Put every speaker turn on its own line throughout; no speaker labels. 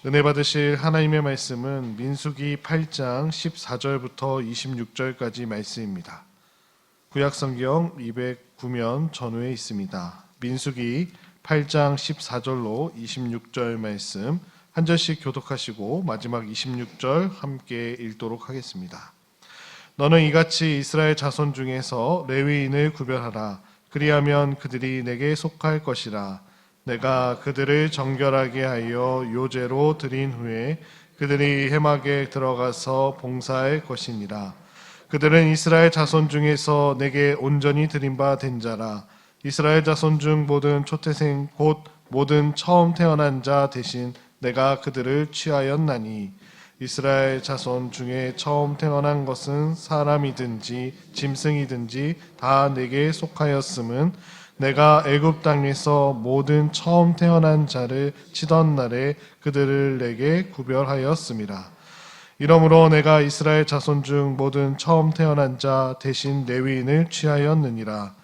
은혜 받으실 하나님의 말씀은 민수기 8장 14절부터 26절까지 말씀입니다. 구약성경 209면 전후에 있습니다. 민수기 8장 14절로 26절 말씀 한 절씩 교독하시고 마지막 26절 함께 읽도록 하겠습니다. 너는 이같이 이스라엘 자손 중에서 레위인을 구별하라. 그리하면 그들이 내게 속할 것이라. 내가 그들을 정결하게 하여 요제로 드린 후에 그들이 회막에 들어가서 봉사할 것이니라. 그들은 이스라엘 자손 중에서 내게 온전히 드린 바 된 자라. 이스라엘 자손 중 모든 초태생 곧 모든 처음 태어난 자 대신 내가 그들을 취하였나니 이스라엘 자손 중에 처음 태어난 것은 사람이든지 짐승이든지 다 내게 속하였음은 내가 애굽 땅에서 모든 처음 태어난 자를 치던 날에 그들을 내게 구별하였음이라. 이러므로 내가 이스라엘 자손 중 모든 처음 태어난 자 대신 레위인을 취하였느니라.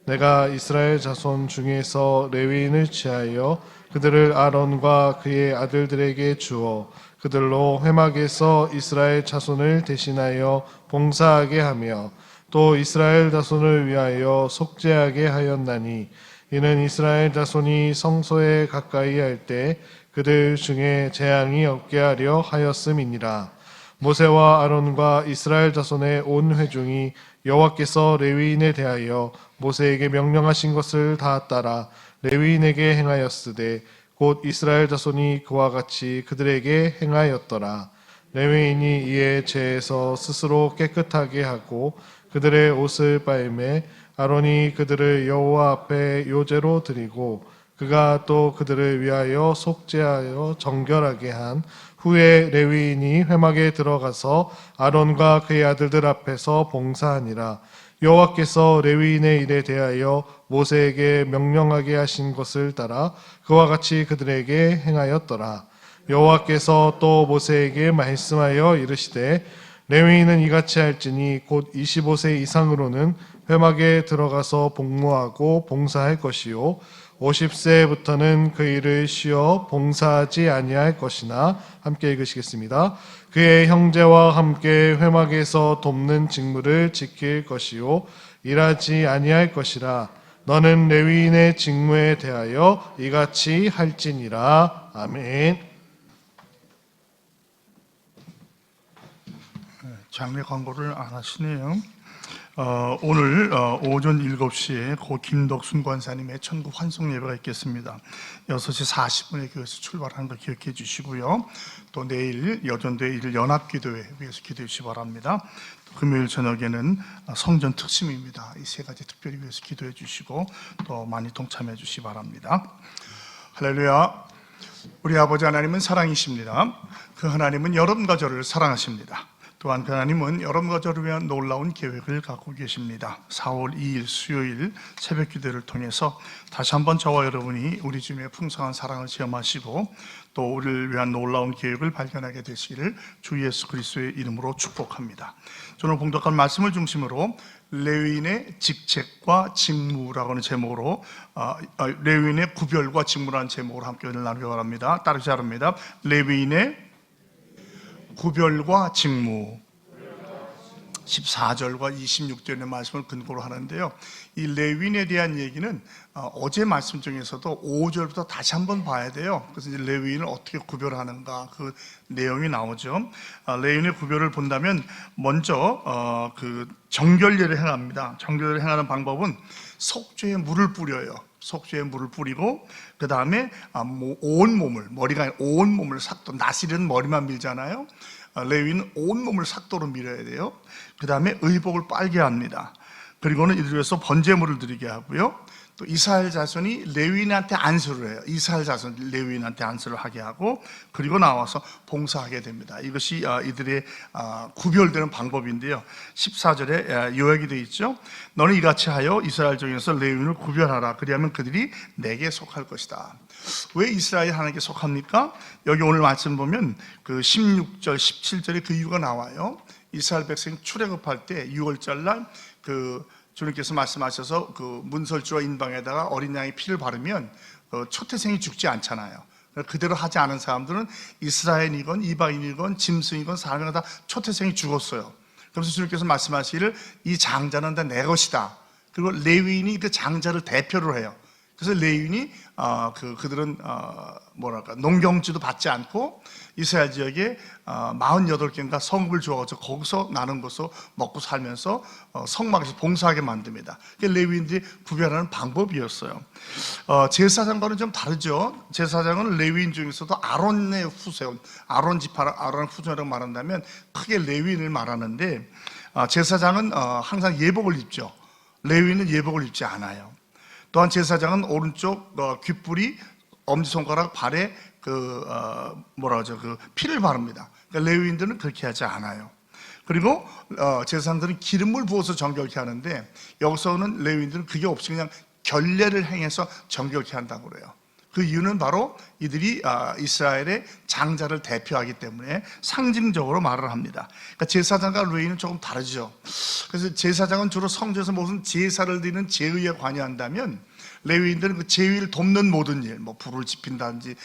내가 이스라엘 자손 중에서 레위인을 취하여 그들을 아론과 그의 아들들에게 주어 그들로 회막에서 이스라엘 자손을 대신하여 봉사하게 하며 또 이스라엘 자손을 위하여 속죄하게 하였나니 이는 이스라엘 자손이 성소에 가까이 할 때 그들 중에 재앙이 없게 하려 하였음이니라. 모세와 아론과 이스라엘 자손의 온 회중이 여호와께서 레위인에 대하여 모세에게 명령하신 것을 다 따라 레위인에게 행하였으되 곧 이스라엘 자손이 그와 같이 그들에게 행하였더라. 레위인이 이에 죄에서 스스로 깨끗하게 하고 그들의 옷을 빨매 아론이 그들을 여호와 앞에 요제로 드리고 그가 또 그들을 위하여 속죄하여 정결하게 한 후에 레위인이 회막에 들어가서 아론과 그의 아들들 앞에서 봉사하니라. 여호와께서 레위인의 일에 대하여 모세에게 명령하게 하신 것을 따라 그와 같이 그들에게 행하였더라. 여호와께서 또 모세에게 말씀하여 이르시되 레위인은 이같이 할지니 곧 25세 이상으로는 회막에 들어가서 복무하고 봉사할 것이요 50세부터는 그 일을 쉬어 봉사하지 아니할 것이나 함께 읽으시겠습니다. 그의 형제와 함께 회막에서 돕는 직무를 지킬 것이요 일하지 아니할 것이라. 너는 레위인의 직무에 대하여 이같이 할지니라. 아멘.
장례 광고를 안 하시네요. 오늘 오전 7시에 고 김덕순 권사님의 천국 환송 예배가 있겠습니다. 6시 40분에 교회에서 출발하는 거 기억해 주시고요. 또 내일 여전도의 일 연합기도회 위해서 기도해 주시기 바랍니다. 금요일 저녁에는 성전 특심입니다. 이 세 가지 특별히 위해서 기도해 주시고 또 많이 동참해 주시기 바랍니다. 할렐루야. 우리 아버지 하나님은 사랑이십니다. 그 하나님은 여러분과 저를 사랑하십니다. 또한 그 하나님은 여러분과 저를 위한 놀라운 계획을 갖고 계십니다. 4월 2일 수요일 새벽 기도를 통해서 다시 한번 저와 여러분이 우리 주님의 풍성한 사랑을 체험하시고 또 우리를 위한 놀라운 계획을 발견하게 되시기를 주 예수 그리스도의 이름으로 축복합니다. 저는 봉독한 말씀을 중심으로 레위인의 직책과 직무라고 하는 제목으로 레위인의 구별과 직무라는 제목으로 함께 오늘 나누기 바랍니다. 따르시 바랍니다. 레위인의 구별과 직무 14절과 26절의 말씀을 근거로 하는데요. 이 레위인에 대한 얘기는 어제 말씀 중에서도 5절부터 다시 한번 봐야 돼요. 그래서 이제 레위인을 어떻게 구별하는가 그 내용이 나오죠. 레위인의 구별을 본다면 먼저 그 정결례를 행합니다. 정결례를 행하는 방법은 속죄에 물을 뿌려요. 속죄에 물을 뿌리고 그 다음에 온 몸을 머리가 아니라 온 몸을 삭도 나실은 머리만 밀잖아요. 레위는 온 몸을 삭도로 밀어야 돼요. 그 다음에 의복을 빨게 합니다. 그리고는 이들 위해서 번제물을 드리게 하고요. 또 이스라엘 자손이 레위인한테 안수를 해요. 이스라엘 자손 레위인한테 안수를 하게 하고 그리고 나와서 봉사하게 됩니다. 이것이 이들의 구별되는 방법인데요. 14절에 요약이 되어 있죠. 너는 이같이 하여 이스라엘 중에서 레위인을 구별하라. 그리하면 그들이 내게 속할 것이다. 왜 이스라엘 하나님께 속합니까? 여기 오늘 말씀 보면 그 16절, 17절에 그 이유가 나와요. 이스라엘 백성 출애굽할 때 6월절 날 그 주님께서 말씀하셔서 그 문설주와 인방에다가 어린 양의 피를 바르면 초태생이 죽지 않잖아요. 그대로 하지 않은 사람들은 이스라엘이건 이방인이건 짐승이건 사람이건 다 초태생이 죽었어요. 그래서 주님께서 말씀하시기를 이 장자는 다 내 것이다. 그리고 레위인이 그 장자를 대표로 해요. 그래서 레위인이 그들은 농경지도 받지 않고 이스라엘 지역에 48개인가 성읍을 주어서 거기서 나는 것으로 먹고 살면서 성막에서 봉사하게 만듭니다. 그게 레위인들이 구별하는 방법이었어요. 제사장과는 좀 다르죠. 제사장은 레위인 중에서도 아론의 후세, 아론 지파, 아론 후손이라고 말한다면 크게 레위인을 말하는데 제사장은 항상 예복을 입죠. 레위인은 예복을 입지 않아요. 또한 제사장은 오른쪽 귓불이 엄지손가락 발에 피를 바릅니다. 그러니까 레위인들은 그렇게 하지 않아요. 그리고 제사장들은 기름을 부어서 정결케 하는데 여기서는 레위인들은 그게 없이 그냥 결례를 행해서 정결케 한다고 그래요. 그 이유는 바로 이들이 이스라엘의 장자를 대표하기 때문에 상징적으로 말을 합니다. 그러니까 제사장과 레위인은 조금 다르죠. 그래서 제사장은 주로 성전에서 무슨 제사를 드리는 제의에 관여한다면 레위인들은 그 제의를 돕는 모든 일, 불을 지핀다든지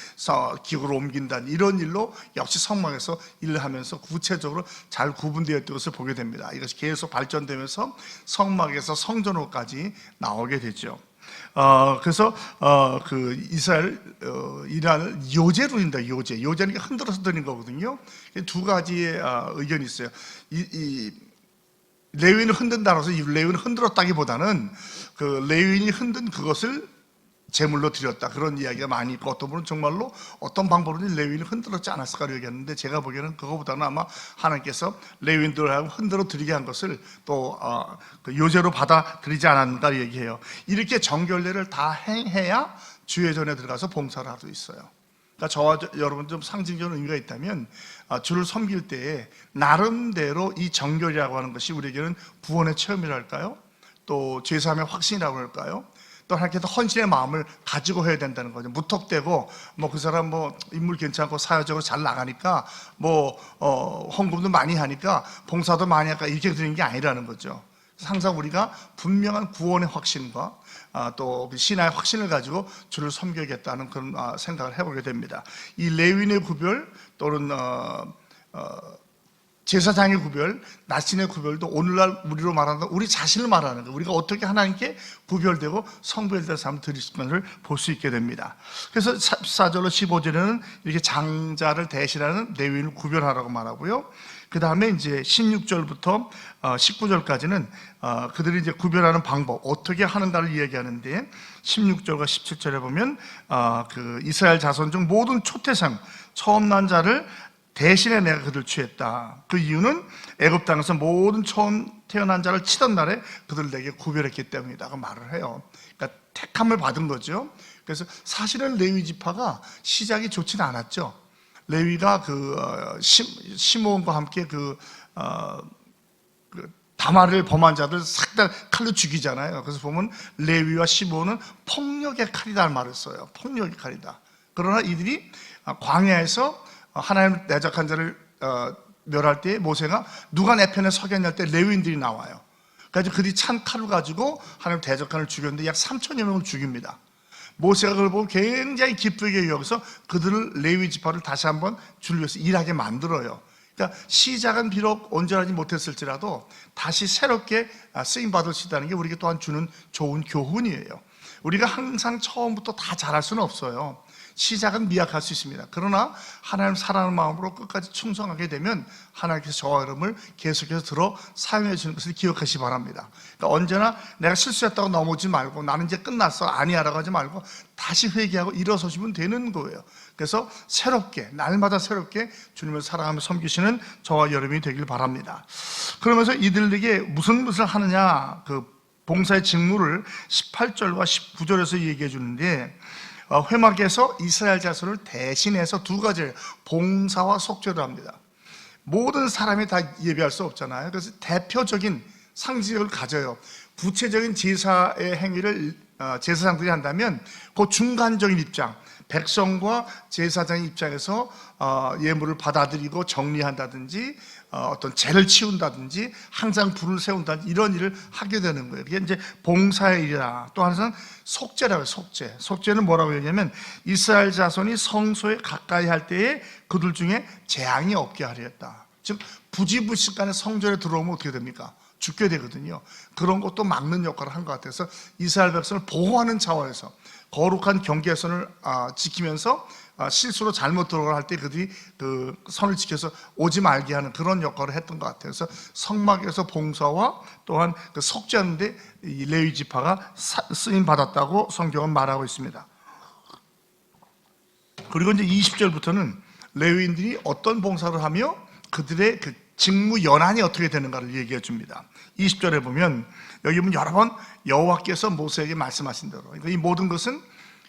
기구를 옮긴다든지 이런 일로 역시 성막에서 일을 하면서 구체적으로 잘 구분되어 있던 것을 보게 됩니다. 이것이 계속 발전되면서 성막에서 성전으로까지 나오게 되죠. 그래서 이스라엘 이란을 요제로 드린다. 요제는 흔들어서 드린 거거든요. 두 가지의 의견이 있어요. 레위인을 흔든다고 해서 레위인을 흔들었다기보다는 그 레위인이 흔든 그것을 제물로 드렸다, 그런 이야기가 많이 있고, 어떤 분은 정말로 어떤 방법으로든 레위인을 흔들었지 않았을까를 얘기하는데, 제가 보기에는 그거보다는 아마 하나님께서 레위인들을 흔들어 드리게 한 것을 또 요제로 받아들이지 않았는가 얘기해요. 이렇게 정결례를 다 행해야 주회전에 들어가서 봉사를 할 수 있어요. 그러니까 저와 여러분 좀 상징적인 의미가 있다면, 주를 섬길 때에 나름대로 이 정결이라고 하는 것이 우리에게는 구원의 체험이랄까요? 또 죄사함의 확신이라고 할까요? 또 하나님께서 헌신의 마음을 가지고 해야 된다는 거죠. 무턱대고 그 사람 인물 괜찮고 사회적으로 잘 나가니까 헌금도 많이 하니까 봉사도 많이 할까 이렇게 드리는 게 아니라는 거죠. 항상 우리가 분명한 구원의 확신과 또 신앙의 확신을 가지고 주를 섬겨야겠다는 그런 생각을 해보게 됩니다. 이 레위인의 구별 또는 제사장의 구별, 나신의 구별도 오늘날 우리로 말하는 우리 자신을 말하는 거예요. 우리가 어떻게 하나님께 구별되고 성별된 삶을 드릴 것을 볼 수 있게 됩니다. 그래서 14절로 15절에는 이렇게 장자를 대신하는 레위인을 구별하라고 말하고요. 그 다음에 이제 16절부터 19절까지는 그들이 이제 구별하는 방법, 어떻게 하는가를 이야기하는데, 16절과 17절에 보면 그 이스라엘 자손 중 모든 초태생, 처음 난 자를 대신에 내가 그들을 취했다. 그 이유는 애굽 땅에서 모든 처음 태어난 자를 치던 날에 그들을 내게 구별했기 때문이다. 그 말을 해요. 그러니까 택함을 받은 거죠. 그래서 사실은 레위 지파가 시작이 좋지는 않았죠. 레위가 시므온과 함께 다말을 범한 자들 싹 다 칼로 죽이잖아요. 그래서 보면 레위와 시므온은 폭력의 칼이다 말을 써요. 폭력의 칼이다. 그러나 이들이 광야에서 하나님 대적한 자를 멸할 때 모세가 누가 내 편에 서겠냐 할 때 레위인들이 나와요. 그래서 그들이 찬 칼을 가지고 하나님 대적한을 죽였는데 약 3천여 명을 죽입니다. 모세가 그걸 보고 굉장히 기쁘게 여기서 그들을 레위 지파를 다시 한번 주를 위해서 일하게 만들어요. 그러니까 시작은 비록 온전하지 못했을지라도 다시 새롭게 쓰임받을 수 있다는 게 우리에게 또한 주는 좋은 교훈이에요. 우리가 항상 처음부터 다 잘할 수는 없어요. 시작은 미약할 수 있습니다. 그러나 하나님 사랑하는 마음으로 끝까지 충성하게 되면 하나님께서 저와 여러분을 계속해서 들어 사용해 주는 것을 기억하시기 바랍니다. 그러니까 언제나 내가 실수했다고 넘어오지 말고 나는 이제 끝났어 아니야라고 하지 말고 다시 회개하고 일어서시면 되는 거예요. 그래서 새롭게 날마다 새롭게 주님을 사랑하며 섬기시는 저와 여러분이 되길 바랍니다. 그러면서 이들에게 무슨 것을 하느냐, 그 봉사의 직무를 18절과 19절에서 얘기해 주는데, 회막에서 이스라엘 자손을 대신해서 두 가지를 봉사와 속죄를 합니다. 모든 사람이 다 예배할 수 없잖아요. 그래서 대표적인 상징을 가져요. 구체적인 제사의 행위를 제사장들이 한다면 그 중간적인 입장, 백성과 제사장의 입장에서 예물을 받아들이고 정리한다든지 어떤 죄를 치운다든지 항상 불을 세운다든지 이런 일을 하게 되는 거예요. 이게 이제 봉사의 일이라. 또 하나는 속죄라고 해요. 속죄. 속죄는 뭐라고 얘기하면 이스라엘 자손이 성소에 가까이 할 때에 그들 중에 재앙이 없게 하려 했다. 즉 부지불식간에 성전에 들어오면 어떻게 됩니까? 죽게 되거든요. 그런 것도 막는 역할을 한 것 같아서 이스라엘 백성을 보호하는 차원에서 거룩한 경계선을 지키면서 실수로 잘못 들어갈 때 그들이 그 선을 지켜서 오지 말게 하는 그런 역할을 했던 것 같아요. 그래서 성막에서 봉사와 또한 그 속죄하는데 이 레위 지파가 쓰임 받았다고 성경은 말하고 있습니다. 그리고 이제 20절부터는 레위인들이 어떤 봉사를 하며 그들의 그 직무 연한이 어떻게 되는가를 얘기해 줍니다. 20절에 보면 여기 보면 여러 번 여호와께서 모세에게 말씀하신 대로, 그러니까 이 모든 것은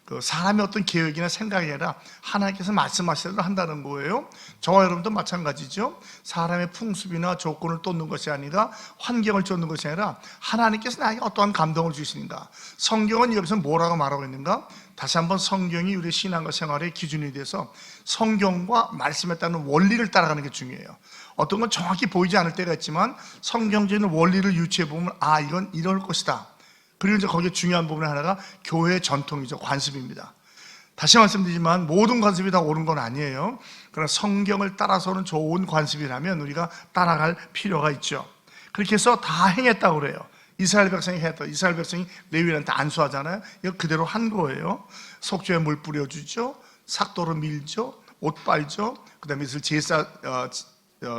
그 사람의 어떤 계획이나 생각이 아니라 하나님께서 말씀하신 대로 한다는 거예요. 저와 여러분도 마찬가지죠. 사람의 풍습이나 조건을 쫓는 것이 아니라 환경을 쫓는 것이 아니라 하나님께서 나에게 어떠한 감동을 주시는가. 성경은 여기서 뭐라고 말하고 있는가? 다시 한번 성경이 우리 신앙과 생활의 기준이 돼서 성경과 말씀에 따른 원리를 따라가는 게 중요해요. 어떤 건 정확히 보이지 않을 때가 있지만 성경적인 원리를 유추해 보면 이건 이럴 것이다. 그리고 이제 거기에 중요한 부분 하나가 교회의 전통이죠. 관습입니다. 다시 말씀드리지만 모든 관습이 다 옳은 건 아니에요. 그러나 성경을 따라서는 좋은 관습이라면 우리가 따라갈 필요가 있죠. 그렇게 해서 다 행했다고 그래요. 이스라엘 백성이 했다. 이스라엘 백성이 레위인한테 안수하잖아요. 이거 그대로 한 거예요. 속죄에 물 뿌려주죠. 삭도로 밀죠. 옷 빨죠. 그 다음에 제사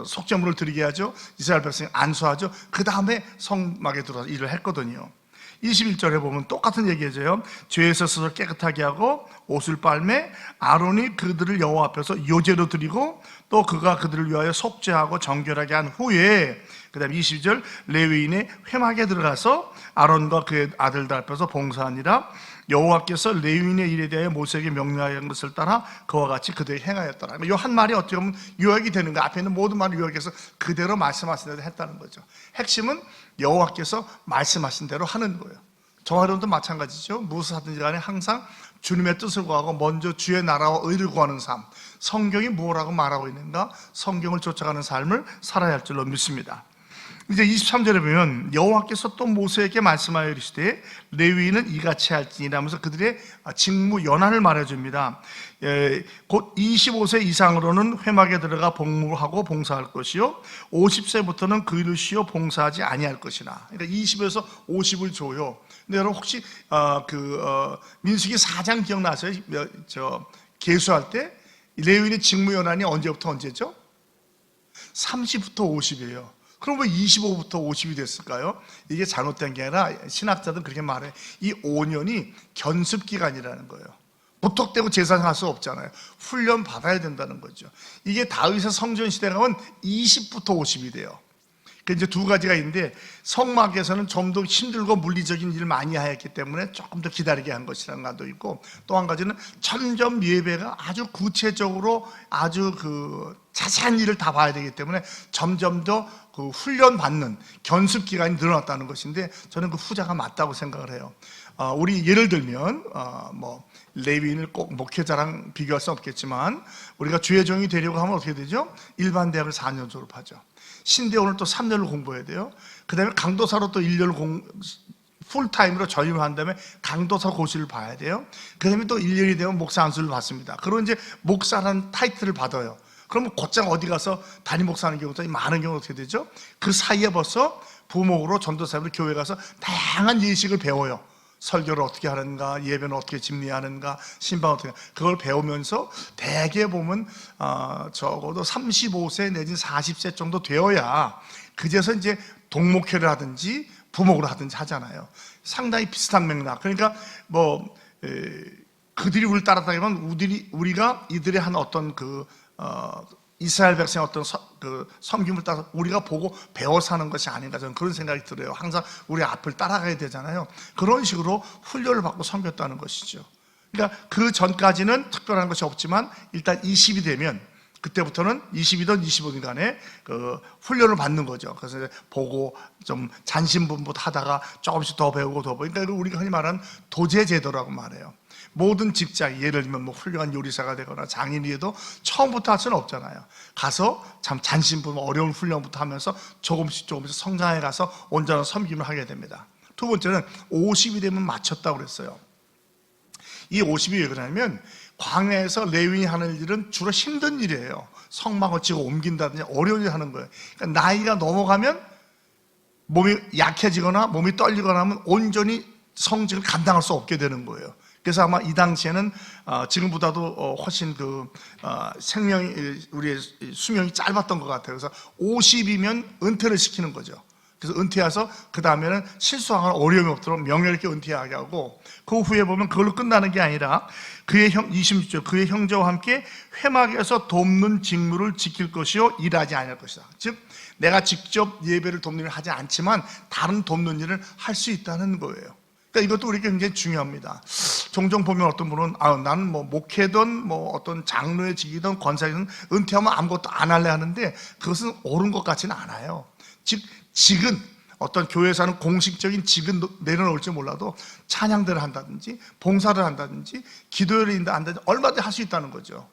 속죄물을 드리게 하죠. 이스라엘 백성이 안수하죠. 그 다음에 성막에 들어와서 일을 했거든요. 21절에 보면 똑같은 얘기해줘요. 죄에서 스스로 깨끗하게 하고 옷을 빨매 아론이 그들을 여호와 앞에서 요제로 드리고 또 그가 그들을 위하여 속죄하고 정결하게 한 후에 그 다음에 22절 레위인의 회막에 들어가서 아론과 그의 아들들 앞에서 봉사하니라. 여호와께서 레위인의 일에 대하여 모세에게 명령하신 것을 따라 그와 같이 그들이 행하였더라. 이 한 말이 어떻게 보면 요약이 되는 거, 앞에 있는 모든 말을 요약해서 그대로 말씀하신 대로 했다는 거죠. 핵심은 여호와께서 말씀하신 대로 하는 거예요. 저와 여러분도 마찬가지죠. 무엇을 하든지 간에 항상 주님의 뜻을 구하고 먼저 주의 나라와 의를 구하는 삶, 성경이 뭐라고 말하고 있는가, 성경을 쫓아가는 삶을 살아야 할 줄로 믿습니다. 이제 23절에 보면 여호와께서 또 모세에게 말씀하여 이르시되 레위인은 이같이 할지니라 하면서 그들의 직무 연한을 말해줍니다. 곧 25세 이상으로는 회막에 들어가 복무하고 봉사할 것이요 50세부터는 그 일을 쉬어 봉사하지 아니할 것이나. 그러니까 20에서 50을 줘요. 근데 여러분 혹시 민수기 4장 기억나세요? 계수할 때 레위인의 직무 연한이 언제부터 언제죠? 30부터 50이에요. 그럼 왜 25부터 50이 됐을까요? 이게 잘못된 게 아니라 신학자들은 그렇게 말해. 이 5년이 견습기간이라는 거예요. 무턱대고 제사할 수 없잖아요. 훈련 받아야 된다는 거죠. 이게 다윗의 성전 시대 가면 20부터 50이 돼요. 그 이제 두 가지가 있는데 성막에서는 좀 더 힘들고 물리적인 일을 많이 하였기 때문에 조금 더 기다리게 한 것이라는 것도 있고 또 한 가지는 점점 예배가 아주 구체적으로 아주 자세한 일을 다 봐야 되기 때문에 점점 더 훈련 받는 견습 기간이 늘어났다는 것인데 저는 그 후자가 맞다고 생각을 해요. 우리 예를 들면 레위인을 꼭 목회자랑 비교할 수 없겠지만 우리가 주의 종이 되려고 하면 어떻게 되죠? 일반 대학을 4년 졸업하죠. 신대원을 또 3년을 공부해야 돼요. 그 다음에 강도사로 또 1년을 풀타임으로 전임을 한 다음에 강도사 고시를 봐야 돼요. 그 다음에 또 1년이 되면 목사 안수를 받습니다. 그리고 이제 목사라는 타이틀을 받아요. 그러면 곧장 어디 가서 담임 목사하는 경우도 많은 경우가 어떻게 되죠? 그 사이에 벌써 부목으로 전도사로 교회 가서 다양한 예식을 배워요. 설교를 어떻게 하는가, 예배는 어떻게 집리하는가, 신방 어떻게 그걸 배우면서 대개 보면 적어도 35세 내지 40세 정도 되어야 그제서 이제 동목회를 하든지 부목을 하든지 하잖아요. 상당히 비슷한 맥락. 그러니까 그들이 우리를 따라다니면 우리가 이들의 한 어떤 이스라엘 백성의 어떤 섬김을 따라서 우리가 보고 배워 사는 것이 아닌가 저는 그런 생각이 들어요. 항상 우리 앞을 따라가야 되잖아요. 그런 식으로 훈련을 받고 섬겼다는 것이죠. 그러니까 그 전까지는 특별한 것이 없지만 일단 20이 되면 그때부터는 20이든 25든 간에 훈련을 받는 거죠. 그래서 보고 좀 잔신분부 하다가 조금씩 더 배우고 더 배우고. 그러니까 우리가 흔히 말하는 도제제도라고 말해요. 모든 직장, 예를 들면 뭐 훌륭한 요리사가 되거나 장인이어도 처음부터 할 수는 없잖아요. 가서 참 잔심부름 어려운 훈련부터 하면서 조금씩 성장해 가서 온전한 섬김을 하게 됩니다. 두 번째는 50이 되면 마쳤다고 그랬어요. 이 50이 왜 그러냐면 광야에서 레위인이 하는 일은 주로 힘든 일이에요. 성막을 지고 옮긴다든지 어려운 일을 하는 거예요. 그러니까 나이가 넘어가면 몸이 약해지거나 몸이 떨리거나 하면 온전히 성직을 감당할 수 없게 되는 거예요. 그래서 아마 이 당시에는 지금보다도 훨씬 우리의 수명이 짧았던 것 같아요. 그래서 50이면 은퇴를 시키는 거죠. 그래서 은퇴해서 그 다음에는 실수하거나 어려움이 없도록 명예롭게 은퇴하게 하고, 그 후에 보면 그걸로 끝나는 게 아니라 그의 26절 그의 형제와 함께 회막에서 돕는 직무를 지킬 것이요 일하지 아니할 것이다. 즉 내가 직접 예배를 돕는 일을 하지 않지만 다른 돕는 일을 할 수 있다는 거예요. 그러니까 이것도 우리에게 굉장히 중요합니다. 종종 보면 어떤 분은 나는 뭐 목회든 뭐 어떤 장로의 직이든 권사이든 은퇴하면 아무것도 안 할래 하는데 그것은 옳은 것 같지는 않아요. 즉 직은 어떤 교회에서는 공식적인 직은 내려놓을지 몰라도 찬양들을 한다든지 봉사를 한다든지 기도를 한다든지 얼마든지 할 수 있다는 거죠.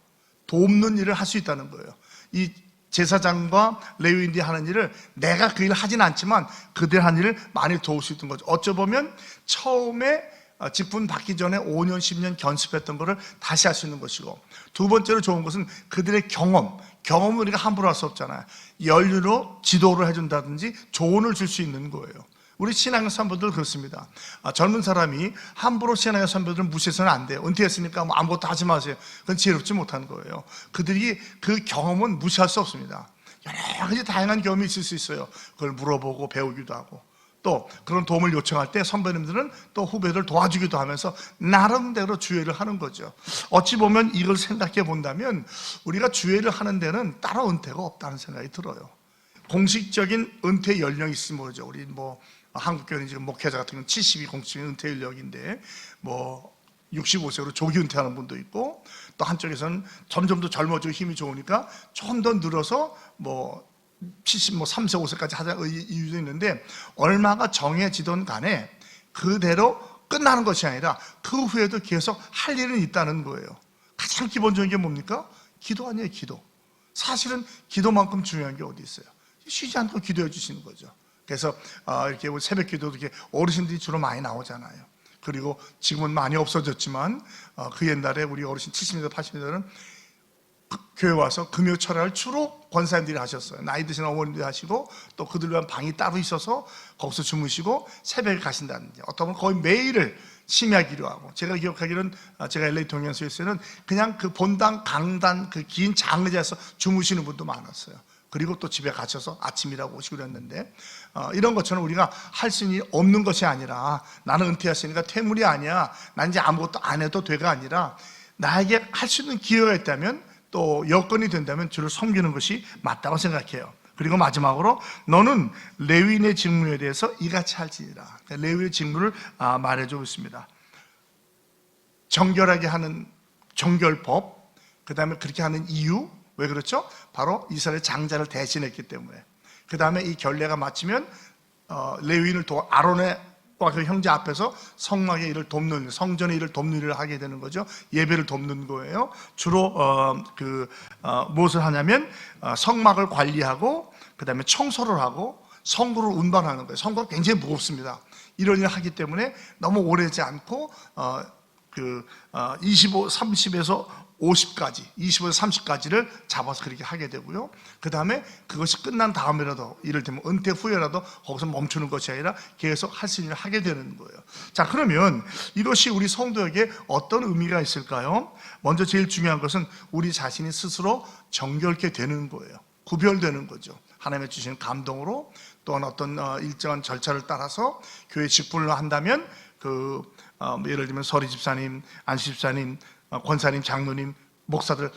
돕는 일을 할 수 있다는 거예요. 이 제사장과 레위인들이 하는 일을 내가 그 일을 하진 않지만 그들 하는 일을 많이 도울 수 있는 거죠. 어쩌보면 처음에 직분 받기 전에 5년 10년 견습했던 것을 다시 할 수 있는 것이고, 두 번째로 좋은 것은 그들의 경험을 우리가 함부로 할 수 없잖아요. 연륜으로 지도를 해준다든지 조언을 줄 수 있는 거예요. 우리 신앙의 선배들 그렇습니다. 젊은 사람이 함부로 신앙의 선배들을 무시해서는 안 돼요. 은퇴했으니까 뭐 아무것도 하지 마세요. 그건 지혜롭지 못한 거예요. 그들이 그 경험은 무시할 수 없습니다. 여러 가지 다양한 경험이 있을 수 있어요. 그걸 물어보고 배우기도 하고, 또 그런 도움을 요청할 때 선배님들은 또 후배들 도와주기도 하면서 나름대로 주회를 하는 거죠. 어찌 보면 이걸 생각해 본다면 우리가 주회를 하는 데는 따로 은퇴가 없다는 생각이 들어요. 공식적인 은퇴 연령이 있으면 모르죠. 우리 뭐 한국교회는 지금 목회자 같은 경우는 70이 공식적인 은퇴 연령인데 뭐 65세로 조기 은퇴하는 분도 있고, 또 한쪽에서는 점점 더 젊어지고 힘이 좋으니까 좀 더 늘어서 뭐 3세 5세까지 하자 이유도 있는데, 얼마가 정해지던 간에 그대로 끝나는 것이 아니라 그 후에도 계속 할 일은 있다는 거예요. 가장 기본적인 게 뭡니까? 기도 아니에요. 기도. 사실은 기도만큼 중요한 게 어디 있어요? 쉬지 않고 기도해 주시는 거죠. 그래서 이렇게 새벽 기도도 이렇게 어르신들이 주로 많이 나오잖아요. 그리고 지금은 많이 없어졌지만 그 옛날에 우리 어르신 70년대 80년대는 교회 와서 금요 철야를 주로 권사님들이 하셨어요. 나이 드신 어머님들이 하시고, 또 그들 위한 방이 따로 있어서 거기서 주무시고 새벽에 가신다든지, 어떤 분은 거의 매일을 심야기도 하고, 제가 기억하기로는 제가 LA 동양소에 있을 때는 그냥 그 본당 강단 그 긴 장의자에서 주무시는 분도 많았어요. 그리고 또 집에 갇혀서 아침이라고 오시고 그랬는데, 이런 것처럼 우리가 할 수 있는 없는 것이 아니라, 나는 은퇴했으니까 퇴물이 아니야, 난 이제 아무것도 안 해도 돼가 아니라, 나에게 할 수 있는 기회가 있다면, 또 여건이 된다면 주를 섬기는 것이 맞다고 생각해요. 그리고 마지막으로 너는 레위인의 직무에 대해서 이같이 할지니라. 레위의 직무를 말해주고 있습니다. 정결하게 하는 정결법, 그 다음에 그렇게 하는 이유, 왜 그렇죠? 바로 이스라엘 장자를 대신했기 때문에. 그 다음에 이 결례가 마치면 레위인을 아론의 그 형제 앞에서 성막의 일을 돕는, 성전의 일을 돕는 일을 하게 되는 거죠. 예배를 돕는 거예요. 주로 무엇을 하냐면 성막을 관리하고, 그 다음에 청소를 하고, 성구를 운반하는 거예요. 성구가 굉장히 무겁습니다. 이런 일을 하기 때문에 너무 오래지 않고 30에서 50까지, 20에서 30까지를 잡아서 그렇게 하게 되고요. 그 다음에 그것이 끝난 다음에라도, 이를테면 은퇴 후에라도 거기서 멈추는 것이 아니라 계속 할 수 있는 일을 하게 되는 거예요. 자, 그러면 이것이 우리 성도에게 어떤 의미가 있을까요? 먼저 제일 중요한 것은 우리 자신이 스스로 정결케 되는 거예요. 구별되는 거죠. 하나님의 주시는 감동으로, 또한 어떤 일정한 절차를 따라서 교회 직분을 한다면 예를 들면 서리 집사님, 안시 집사님, 권사님, 장로님, 목사들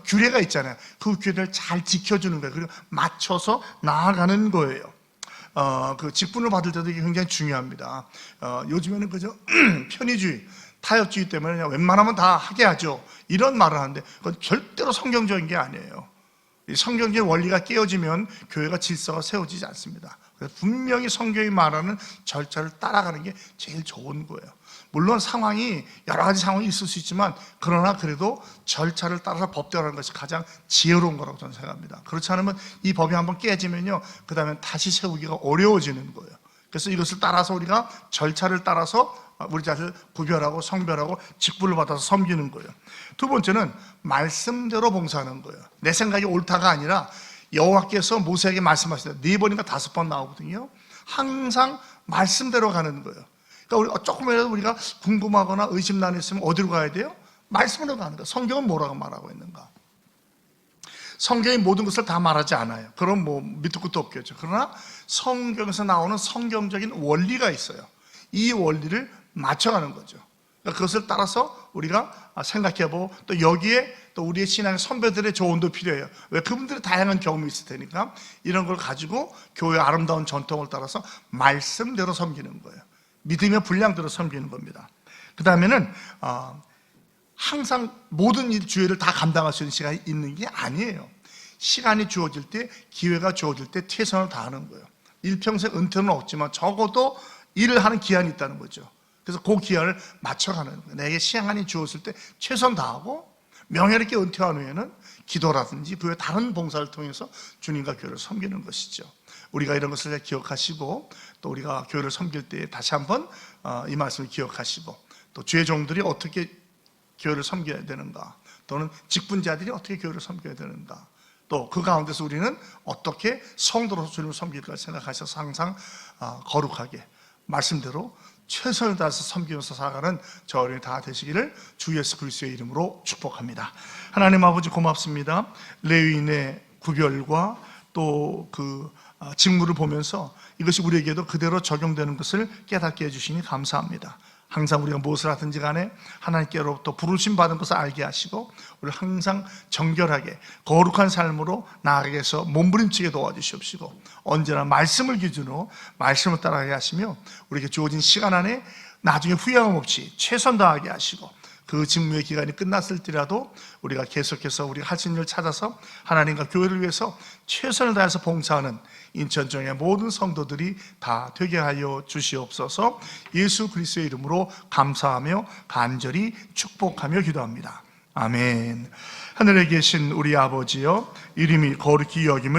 규례가 있잖아요. 그 규례를 잘 지켜주는 거예요. 그리고 맞춰서 나아가는 거예요. 그 직분을 받을 때도 이게 굉장히 중요합니다. 요즘에는 그저 편의주의, 타협주의 때문에 그냥 웬만하면 다 하게 하죠. 이런 말을 하는데 그건 절대로 성경적인 게 아니에요. 이 성경적인 원리가 깨어지면 교회가 질서가 세워지지 않습니다. 그래서 분명히 성경이 말하는 절차를 따라가는 게 제일 좋은 거예요. 물론 상황이 여러 가지 상황이 있을 수 있지만 그러나 그래도 절차를 따라서 법대로 하는 것이 가장 지혜로운 거라고 저는 생각합니다. 그렇지 않으면 이 법이 한번 깨지면요, 그 다음에 다시 세우기가 어려워지는 거예요. 그래서 이것을 따라서 우리가 절차를 따라서 우리 자신을 구별하고 성별하고 직분을 받아서 섬기는 거예요. 두 번째는 말씀대로 봉사하는 거예요. 내 생각이 옳다가 아니라 여호와께서 모세에게 말씀하시다 4번인가 5번 나오거든요. 항상 말씀대로 가는 거예요. 그러니까 조금이라도 우리가 궁금하거나 의심난이 있으면 어디로 가야 돼요? 말씀으로 가는 거예요. 성경은 뭐라고 말하고 있는가? 성경이 모든 것을 다 말하지 않아요. 그럼 뭐 밑도 끝도 없겠죠. 그러나 성경에서 나오는 성경적인 원리가 있어요. 이 원리를 맞춰가는 거죠. 그러니까 그것을 따라서 우리가 생각해보고 또 여기에 또 우리의 신앙의 선배들의 조언도 필요해요. 왜? 그분들의 다양한 경험이 있을 테니까 이런 걸 가지고 교회의 아름다운 전통을 따라서 말씀대로 섬기는 거예요. 믿음의 분량대로 섬기는 겁니다. 그 다음에는 항상 모든 일 주의를 다 감당할 수 있는 시간이 있는 게 아니에요. 시간이 주어질 때, 기회가 주어질 때 최선을 다하는 거예요. 일평생 은퇴는 없지만 적어도 일을 하는 기한이 있다는 거죠. 그래서 그 기한을 맞춰가는 거예요. 내게 시간이 주어질 때 최선 다하고 명예롭게 은퇴한 후에는 기도라든지 그 외 다른 봉사를 통해서 주님과 교회를 섬기는 것이죠. 우리가 이런 것을 잘 기억하시고 또 우리가 교회를 섬길 때 다시 한번 이 말씀을 기억하시고 또 주의 종들이 어떻게 교회를 섬겨야 되는가, 또는 직분자들이 어떻게 교회를 섬겨야 되는가, 또 그 가운데서 우리는 어떻게 성도로서 주님을 섬길까 생각하셔서 항상 거룩하게 말씀대로 최선을 다해서 섬기면서 살아가는 저희들이 다 되시기를 주 예수 그리스도의 이름으로 축복합니다. 하나님 아버지 고맙습니다. 레위인의 구별과 또 그 직무를 보면서 이것이 우리에게도 그대로 적용되는 것을 깨닫게 해주시니 감사합니다. 항상 우리가 무엇을 하든지 간에 하나님께로부터 부르심 받은 것을 알게 하시고 우리를 항상 정결하게 거룩한 삶으로 나아가게 해서 몸부림치게 도와주시옵시고 언제나 말씀을 기준으로 말씀을 따라가게 하시며 우리에게 주어진 시간 안에 나중에 후회함 없이 최선 다하게 하시고 그 직무의 기간이 끝났을지라도 우리가 계속해서 우리가 할 수 있는 일을 찾아서 하나님과 교회를 위해서 최선을 다해서 봉사하는 인천정의 모든 성도들이 다 되게 하여 주시옵소서. 예수 그리스도의 이름으로 감사하며 간절히 축복하며 기도합니다. 아멘. 하늘에 계신 우리 아버지여, 이름이 거룩히 여김을